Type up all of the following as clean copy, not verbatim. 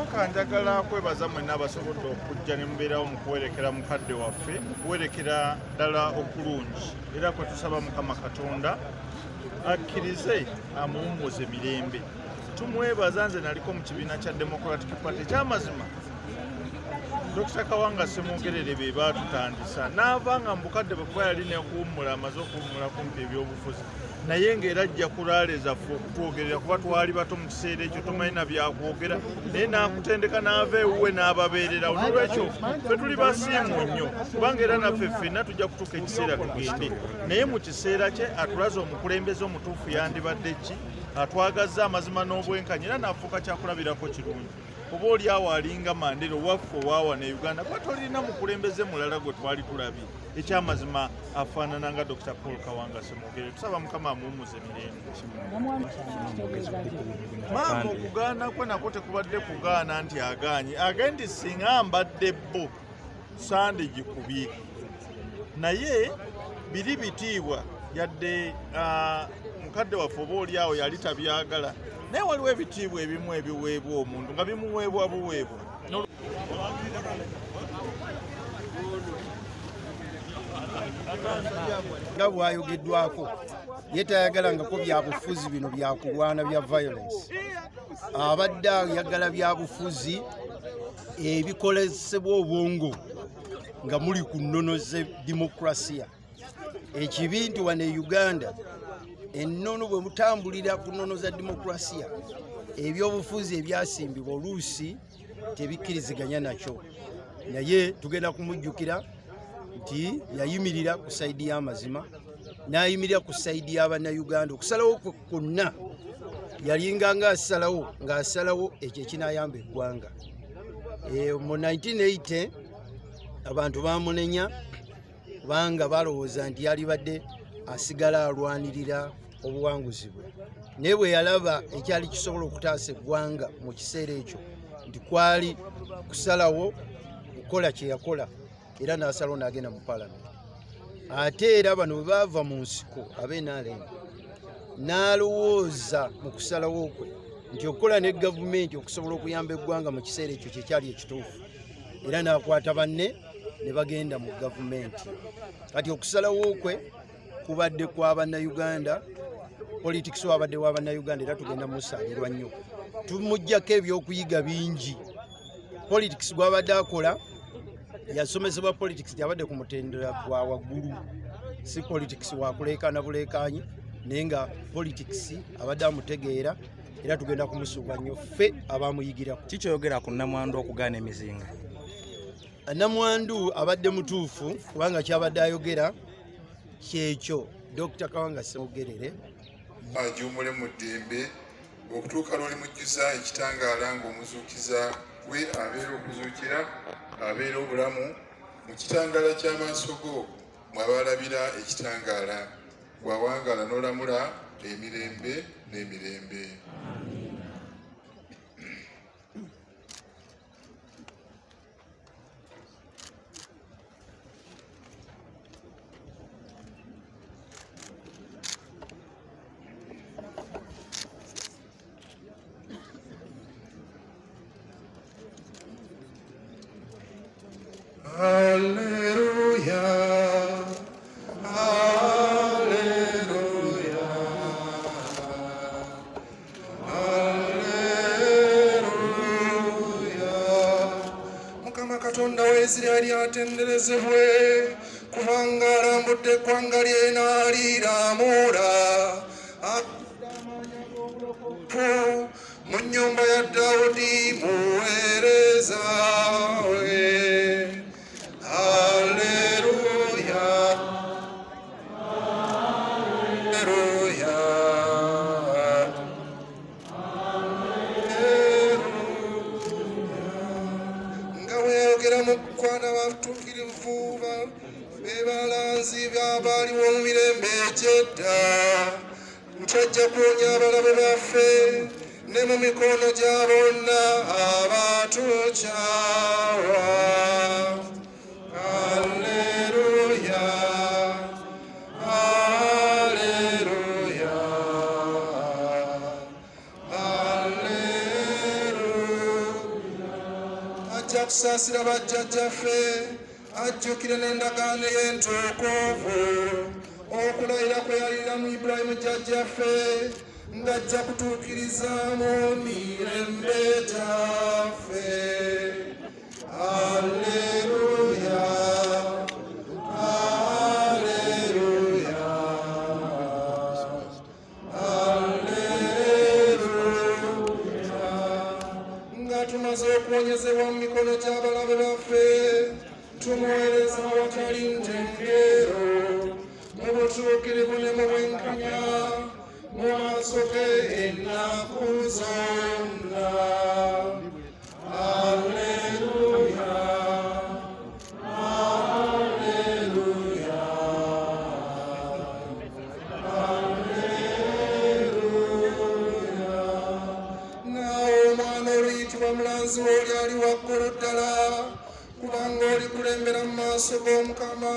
kyasooka njagala kwebaza mwenna abasobodde okujja ne mubeerawo mu kuwerekera mukadde waffe, kuwerekera ddala okulungi, era kwe tusaba Mukama Katonda akkirize amuwummuze mirembe. Tumwebaza, nze naliko mu kibiina kya Democratic Party ky'amazima. Dr. Kawanga Ssemwogerere be baatutandisa n'avanga mu bukadde bwe kuba yali nekuwummula, amaze okuwummula kumpi ebyobufuzi, naye ng'era ajja kulaale zaffe okutwogerera kuba twali bato mu kiseera ekyo, tumanyi na byakwogera, naye n'akutendeka n'ava ewuwe n'ababeerera. Olwekyo ffe tuli basiimu nnyo kubanga era naffe ffenna tujja kutuuka ekiseera tugende, naye mu kiseera kye atulaze omukulembeze omutuufu yandibadde ki, atwagazza amazima n'obwenkanya era n'afuuka kyakulabirako kirungi. Oba oli awo alinga Mandela owaffe owaawa ne Uganda kuba tolina mukulembeze mulala gwe twali tulabye. Ekyamazima afaanana nga Dr. Paul Kawanga Ssemwogerere. Tusaba Mukama amuwummuze mirembe. Maama okugaana kwe nako tekubadde kugaana nti agaanye, agendi singa mbadde bbo sande gikubye, naye biri bitiibwa yadde mukadde waffe oba oli awo yali tabyagala, naye waliwo ebitiibwa ebimu ebiweebwa omuntu nga bimuweebwa buweebwa. nga bwayogeddwako ye tayagalangako byabufuzi bino byakulwana bya violence. Abadde ayagala byabufuzi ebikolesebwa obwongo nga muli ku nnono ze demokrasiya. Ekibi nti wano e Uganda ennono bwe mutambulira ku nnono za demokrasiya, ebyobufuzi ebyasimbibwa oluusi tebikkiriziganya nakyo, naye tugenda kumujjukira nti yayimirira ku sayidi y'amazima, n'ayimirira ku sayidi y'Abannayuganda. Okusalawo kwe kwonna yalinga ng'asalawo ekyo ekinayamba eggwanga. Mu 1980 abantu bamunenya kubanga balowooza nti yalibadde asigala alwanirira obuwanguzi bwe, naye bwe yalaba ekyali kisobola okutaasa eggwanga mu kiseera ekyo nti kwali kusalawo kukola kye yakola, era n'asalawo n'agenda mu palamenti. Ate era bano bwe baava mu nsiko ab'NRM n'alowooza mu kusalawo kwe nti okukola ne gavumenti okusobola okuyamba eggwanga mu kiseera ekyo kyekyali ekituufu, era n'akwata banne ne bagenda mu gavumenti. Kati okusalawo kwe kubadde kwa Bannayuganda, politics wabadde wa Bannayuganda, era tugenda musaalirwa nnyo. Tumuggyako ebyokuyiga bingi. Politics gwabadde akola yasomesebwa politics yabadde ku mutendera gwa waggulu, si politics wakuleekaana buleekaanyi, naye nga politics abadde amutegeera, era tugenda kumusuubula nnyo ffe abamuyigirako. Kikyoyogera ku Namwandu okugaana emizinga? Namwandu abadde mutuufu kubanga kyabadde ayogera kyekyo. Dr. Kawanga Ssemwogerere ajuumule mu ddembe okutuuka lw'oli mujjuza ekitangaala ng'omuzuukiza we abeera okuzuukira, abeera obulamu mu kitangaala ky'amaaso go mwabalabira ekitangaala, bwawangaala n'olamula emirembe n'emirembe. Alleluia, alleluia, alleluia. Mukama Katonda wa Isirayiri atenderezebwe, kubanga alambudde eggwanga lye n'aliramula. Mu nnyumba ya Dawudi muweereza we. Alleluia, alleluia, nga weeyogera mu kwana batuukirivu be balanzi b'abaaliwo mu mirembe egy'edda, nti ajja kuwonya abalabe baffe ne mu mikono gya bonna abatukyawa. Alleluia, alleluia, alleluia. ajja kusaasira bajjajjaffe ajjukire n'endagaano y'entuukuuvu okulayira kwe yalira mu Ibulayimu jjajjaffe ng'ajja kutuukiriza mu mirembe gyaffe. Alleluya, alleluya, alleluya. Nga tumaze okuwonyezebwa mu mikono gy'abalabe baffe tumuweereza awatali ntengeero mu butuukirivu ne mu bwenkanya mu maaso ge ennaku zonna. Alleluya, alleluya, alleluya. Naawe omwana oluyitibwa mulanzi w'oli ali waggulu ddala kubanga oli kulembera mu maaso g'Omukama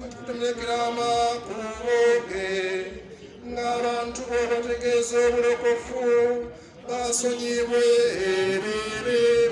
okutemekera amakubo ge ng'abantu bwe bategeeza obulokofu basonyibwe ebibi.